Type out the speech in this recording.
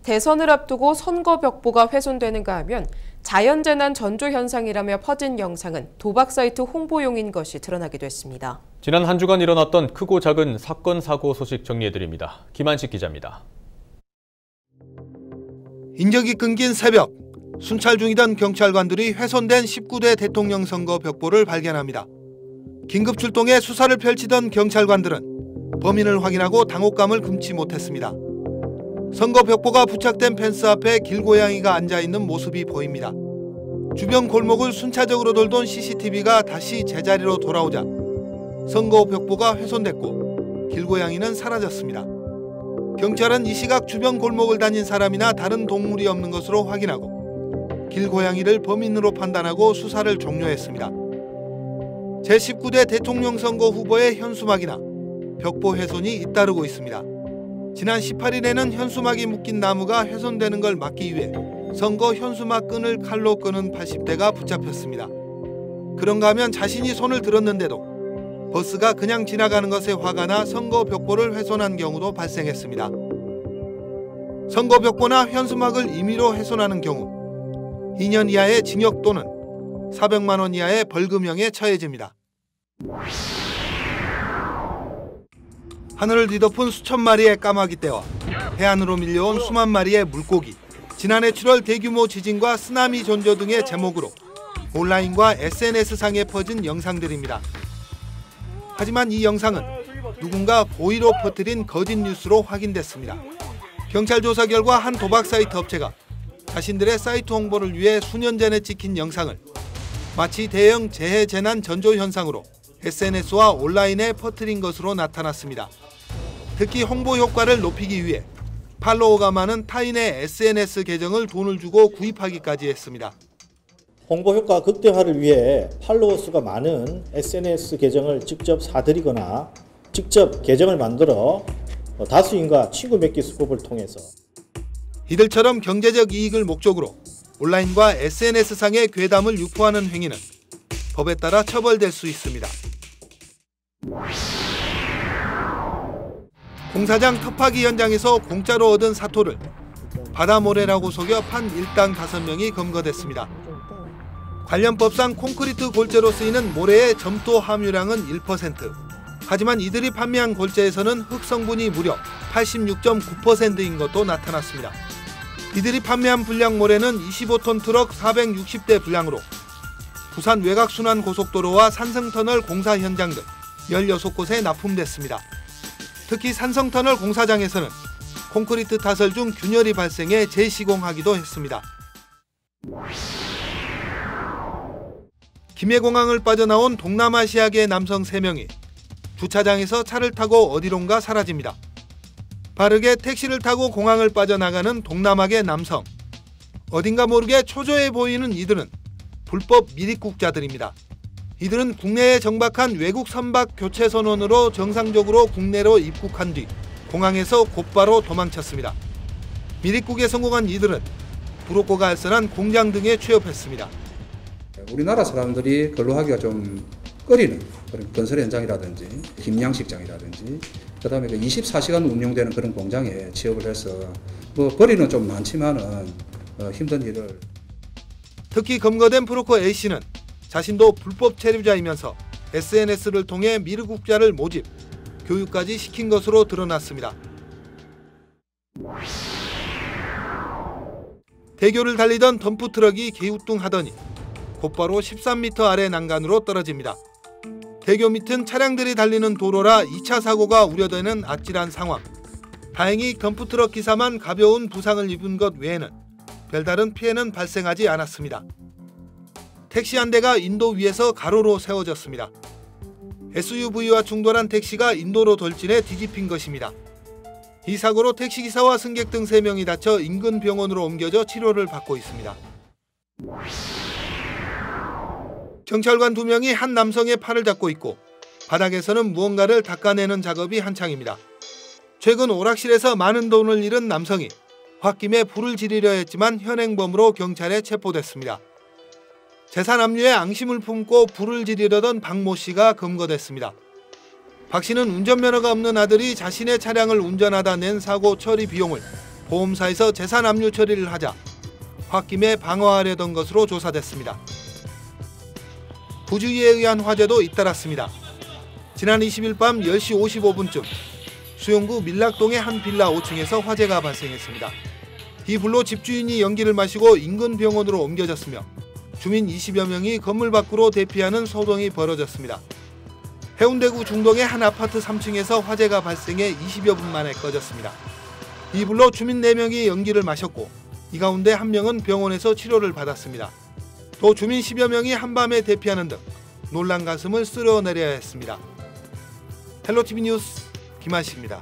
대선을 앞두고 선거 벽보가 훼손되는가 하면 자연재난 전조현상이라며 퍼진 영상은 도박 사이트 홍보용인 것이 드러나기도 했습니다. 지난 한 주간 일어났던 크고 작은 사건, 사고 소식 정리해드립니다. 김한식 기자입니다. 인적이 끊긴 새벽, 순찰 중이던 경찰관들이 훼손된 19대 대통령 선거 벽보를 발견합니다. 긴급 출동해 수사를 펼치던 경찰관들은 범인을 확인하고 당혹감을 금치 못했습니다. 선거 벽보가 부착된 펜스 앞에 길고양이가 앉아있는 모습이 보입니다. 주변 골목을 순차적으로 돌던 CCTV가 다시 제자리로 돌아오자 선거 벽보가 훼손됐고 길고양이는 사라졌습니다. 경찰은 이 시각 주변 골목을 다닌 사람이나 다른 동물이 없는 것으로 확인하고 길고양이를 범인으로 판단하고 수사를 종료했습니다. 제19대 대통령 선거 후보의 현수막이나 벽보 훼손이 잇따르고 있습니다. 지난 18일에는 현수막이 묶인 나무가 훼손되는 걸 막기 위해 선거 현수막 끈을 칼로 끄는 80대가 붙잡혔습니다. 그런가 하면 자신이 손을 들었는데도 버스가 그냥 지나가는 것에 화가 나 선거 벽보를 훼손한 경우도 발생했습니다. 선거 벽보나 현수막을 임의로 훼손하는 경우 2년 이하의 징역 또는 400만 원 이하의 벌금형에 처해집니다. 하늘을 뒤덮은 수천 마리의 까마귀 떼와 해안으로 밀려온 수만 마리의 물고기, 지난해 7월 대규모 지진과 쓰나미 전조 등의 제목으로 온라인과 SNS상에 퍼진 영상들입니다. 하지만 이 영상은 누군가 고의로 퍼뜨린 거짓 뉴스로 확인됐습니다. 경찰 조사 결과 한 도박 사이트 업체가 자신들의 사이트 홍보를 위해 수년 전에 찍힌 영상을 마치 대형 재해 재난 전조 현상으로 SNS와 온라인에 퍼뜨린 것으로 나타났습니다. 특히 홍보 효과를 높이기 위해 팔로워가 많은 타인의 SNS 계정을 돈을 주고 구입하기까지 했습니다. 홍보 효과 극대화를 위해 팔로워 수가 많은 SNS 계정을 직접 사들이거나 직접 계정을 만들어 다수인과 친구 맺기 수법을 통해서 이들처럼 경제적 이익을 목적으로 온라인과 SNS상의 괴담을 유포하는 행위는 법에 따라 처벌될 수 있습니다. 공사장 터파기 현장에서 공짜로 얻은 사토를 바다모래라고 속여 판 일당 5명이 검거됐습니다. 관련 법상 콘크리트 골재로 쓰이는 모래의 점토 함유량은 1%. 하지만 이들이 판매한 골재에서는 흙 성분이 무려 86.9%인 것도 나타났습니다. 이들이 판매한 분량 모래는 25톤 트럭 460대 분량으로 부산 외곽순환고속도로와 산성터널 공사 현장 등 16곳에 납품됐습니다. 특히 산성터널 공사장에서는 콘크리트 타설 중 균열이 발생해 재시공하기도 했습니다. 김해공항을 빠져나온 동남아시아계 남성 3명이 주차장에서 차를 타고 어디론가 사라집니다. 빠르게 택시를 타고 공항을 빠져나가는 동남아계 남성. 어딘가 모르게 초조해 보이는 이들은 불법 미입국자들입니다. 이들은 국내에 정박한 외국 선박 교체 선원으로 정상적으로 국내로 입국한 뒤 공항에서 곧바로 도망쳤습니다. 미입국에 성공한 이들은 브로커가 알선한 공장 등에 취업했습니다. 우리나라 사람들이 근로하기가 좀 꺼리는 그런 건설 현장이라든지 김양식장이라든지 그다음에 24시간 운영되는 그런 공장에 취업을 해서 벌이는 좀 많지만은 힘든 일을. 특히 검거된 브로커 A씨는 자신도 불법 체류자이면서 SNS를 통해 미르국자를 모집, 교육까지 시킨 것으로 드러났습니다. 대교를 달리던 덤프트럭이 개우뚱하더니 곧바로 13m 아래 난간으로 떨어집니다. 대교 밑은 차량들이 달리는 도로라 2차 사고가 우려되는 아찔한 상황. 다행히 덤프트럭 기사만 가벼운 부상을 입은 것 외에는 별다른 피해는 발생하지 않았습니다. 택시 한 대가 인도 위에서 가로로 세워졌습니다. SUV와 충돌한 택시가 인도로 돌진해 뒤집힌 것입니다. 이 사고로 택시기사와 승객 등 3명이 다쳐 인근 병원으로 옮겨져 치료를 받고 있습니다. 경찰관 2명이 한 남성의 팔을 잡고 있고 바닥에서는 무언가를 닦아내는 작업이 한창입니다. 최근 오락실에서 많은 돈을 잃은 남성이 홧김에 불을 지르려 했지만 현행범으로 경찰에 체포됐습니다. 재산 압류에 앙심을 품고 불을 지르려던 박모 씨가 검거됐습니다. 박 씨는 운전면허가 없는 아들이 자신의 차량을 운전하다 낸 사고 처리 비용을 보험사에서 재산 압류 처리를 하자 홧김에 방어하려던 것으로 조사됐습니다. 부주의에 의한 화재도 잇따랐습니다. 지난 20일 밤 10시 55분쯤 수용구 밀락동의 한 빌라 5층에서 화재가 발생했습니다. 이 불로 집주인이 연기를 마시고 인근 병원으로 옮겨졌으며 주민 20여 명이 건물 밖으로 대피하는 소동이 벌어졌습니다. 해운대구 중동의 한 아파트 3층에서 화재가 발생해 20여 분 만에 꺼졌습니다. 이 불로 주민 4명이 연기를 마셨고 이 가운데 1명은 병원에서 치료를 받았습니다. 또 주민 10여 명이 한밤에 대피하는 등 놀란 가슴을 쓸어내려야 했습니다. 헬로티비 뉴스 김한식입니다.